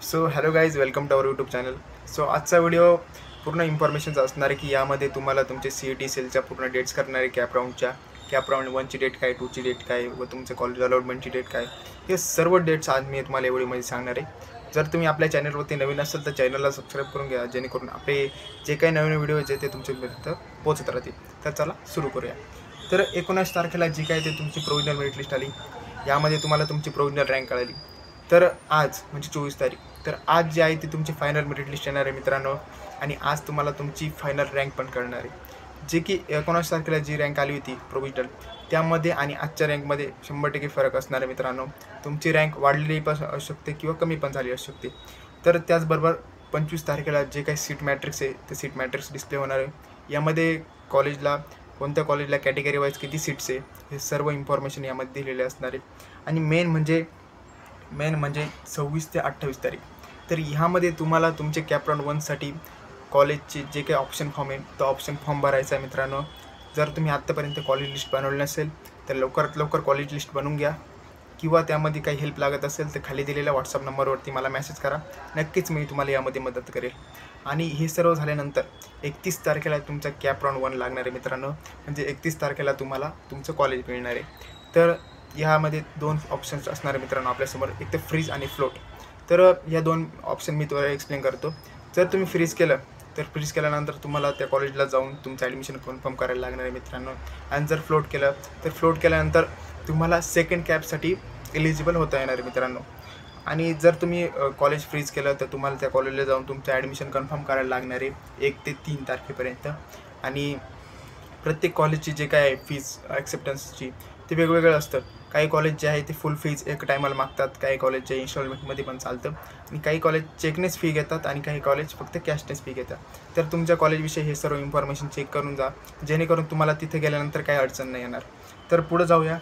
So hello guys, welcome to our YouTube channel. So आजचा video पूर्ण इन्फॉर्मेशनचा असणार आहे की यामध्ये तुम्हाला तुमचे CET सेलच्या पूर्ण डेट्स करणार आहे. कॅप राऊंड 1ची डेट काय, 2ची डेट काय व तुमचे कॉलेज अलॉटमेंटची डेट काय, हे सर्व डेट्स आज मी तुम्हाला या व्हिडिओमध्ये सांगणार आहे. जर तुम्ही आपल्या चॅनलवरती नवीन असाल तर चॅनलला सबस्क्राईब करून घ्या, जेणेकरून आपले जे काही नवीन व्हिडिओ आहेत ते तुमच्यापर्यंत पोहोचत राहतील. तर चला सुरू करूया. तर 19 तारखेला जी काय ते तुमची प्रोव्हिजनल मेरिट लिस्ट आली, यामध्ये तुम्हाला तुमची प्रोव्हिजनल रँक कळाली. तर आज म्हणजे 24 तारीख, तर आज जे आहे ते तुमची फायनल मेरिट लिस्ट येणार आहे मित्रांनो. आणि आज तुम्हाला तुमची फायनल रँक पण कळणार आहे, जे की 19 तारखेला जी रँक आली होती प्रोव्हिजनल, त्यामध्ये आणि आजच्या रँकमध्ये 100% फरक असणार आहे मित्रांनो. तुमची रँक वाढलेली पण असू शकते किंवा कमी पण झाली असू शकते. तर त्याचबरोबर 25 तारखेला जे काही सीट मॅट्रिक्स आहे ते सीट मॅट्रिक्स डिस्प्ले होणार आहे. यामध्ये कोणत्या कॉलेजला कॅटेगरी वाईज किती सीट्स आहे हे सर्व इन्फॉर्मेशन यामध्ये दिलेले असणार आहे. आणि मेन म्हणजे 26 ते 28 तारीख, तर ह्यामध्ये तुम्हाला तुमचे कॅप राऊंड 1साठी कॉलेजचे जे काही ऑप्शन फॉर्म आहे तो ऑप्शन फॉर्म भरायचा आहे मित्रांनो. जर तुम्ही आत्तापर्यंत कॉलेज लिस्ट बनवली नसेल तर लवकरात लवकर कॉलेज लिस्ट बनवून घ्या, किंवा त्यामध्ये काही हेल्प लागत असेल तर खाली दिलेल्या व्हॉट्सअप नंबरवरती मला मेसेज करा. नक्कीच मी तुम्हाला यामध्ये मदत करेल. आणि हे सर्व झाल्यानंतर 31 तारखेला तुमचा कॅप राऊंड 1 लागणार आहे मित्रांनो. म्हणजे 31 तारखेला तुम्हाला तुमचं कॉलेज मिळणार आहे. तर ह्यामध्ये 2 ऑप्शन्स असणार आहे मित्रांनो आपल्यासमोर, एक तर फ्रीज आणि फ्लोट. तर या 2 ऑप्शन मी तुम्हाला एक्सप्लेन करतो. जर तुम्ही फ्रीज केलं तर फ्रीज केल्यानंतर तुम्हाला त्या कॉलेजला जाऊन तुमचं ॲडमिशन कन्फर्म करायला लागणार आहे मित्रांनो. आणि जर फ्लोट केलं तर फ्लोट केल्यानंतर तुम्हाला सेकंड कॅपसाठी एलिजिबल होता येणार आहे मित्रांनो. आणि जर तुम्ही कॉलेज फ्रीज केलं तर तुम्हाला त्या कॉलेजला जाऊन तुमचं ॲडमिशन कन्फर्म करायला लागणार आहे 1 ते 3 तारखेपर्यंत. आणि प्रत्येक कॉलेजची जे काय फीज ॲक्सेप्टन्सची ते वेगवेगळं असतं. काही कॉलेज जे आहे ते फुल फीज एक टायमाला मागतात, काही कॉलेजच्या इन्स्टॉलमेंटमध्ये पण चालतं, आणि काही कॉलेज चेकनेच फी घेतात आणि काही कॉलेज फक्त कॅशनेच फी घेतात. तर तुमच्या कॉलेजविषयी हे सर्व इन्फॉर्मेशन चेक करून जा, जेणेकरून तुम्हाला तिथे गेल्यानंतर काही अडचण नाही येणार. तर पुढं जाऊया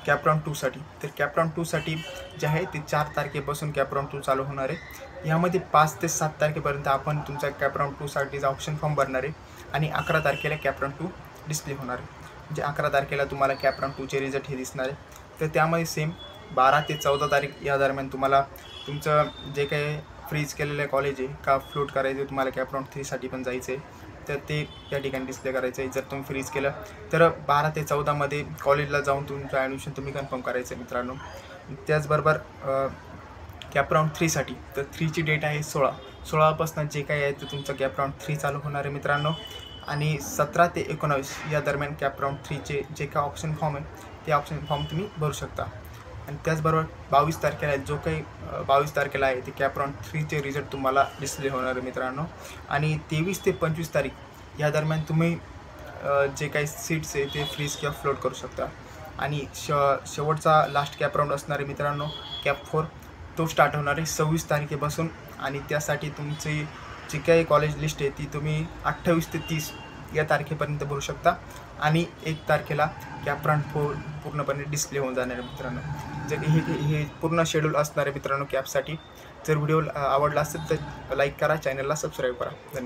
कॅप राऊंड 2साठी. तर कॅप राऊंड 2साठी जे आहे ते 4 तारखेपासून कॅप राऊंड 2 चालू होणार आहे. यामध्ये 5 ते 7 तारखेपर्यंत आपण तुमचा कॅप राऊंड 2साठीचा ऑप्शन फॉर्म भरणार आहे. आणि 11 तारखेला कॅप राऊंड 2 डिस्प्ले होणार आहे. म्हणजे 11 तारखेला तुम्हाला कॅप राऊंड 2चे रिझल्ट हे दिसणार आहे. तर त्यामध्ये सेम 12 ते 14 तारीख या दरम्यान तुम्हाला तुमचं जे काही फ्रीज केलेलं कॉलेज आहे का फ्लोट करायचं आहे, तुम्हाला कॅप राऊंड 3साठी पण जायचं आहे, तर ते या ठिकाणी डिस्प्ले करायचं आहे. जर तुम्ही फ्रीज केलं तर 12 ते 14मध्ये कॉलेजला जाऊन तुमचं ॲडमिशन तुम्ही कन्फर्म करायचं आहे मित्रांनो. त्याचबरोबर कॅप राऊंड 3साठी, तर 3ची डेट आहे 16पासून जे काही आहे ते तुमचं कॅप राऊंड 3 चालू होणार आहे मित्रांनो. आणि 17 ते 19 या दरम्यान कॅप राऊंड 3चे जे काही ऑप्शन फॉर्म आहे ते ऑप्शन फॉर्म तुम्ही भरू शकता. आणि त्याचबरोबर 22 तारखेला जो काही 22 तारखेला आहे ते कॅप राऊंड 3चे रिझल्ट तुम्हाला डिस्प्ले होणार आहे मित्रांनो. आणि 23 ते 25 तारीख या दरम्यान तुम्ही जे काही सीट्स आहे ते फ्रीज किंवा फ्लोट करू शकता. आणि शेवटचा लास्ट कॅप राऊंड असणार आहे मित्रांनो कॅप 4, तो स्टार्ट होणार आहे 26 तारखेपासून. आणि त्यासाठी तुमची जी काही कॉलेज लिस्ट आहे ती तुम्ही 28 ते 30 या तारखेपर्यंत भरू शकता. आणि 1 तारखेला कॅप राऊंड 4 पूर्णपणे डिस्प्ले होऊन जाणार आहे मित्रांनो. जर हे पूर्ण शेड्यूल असणार आहे मित्रांनो कॅपसाठी. जर व्हिडिओ आवडला असेल तर लाईक करा, चॅनलला सबस्क्राईब करा. धन्यवाद.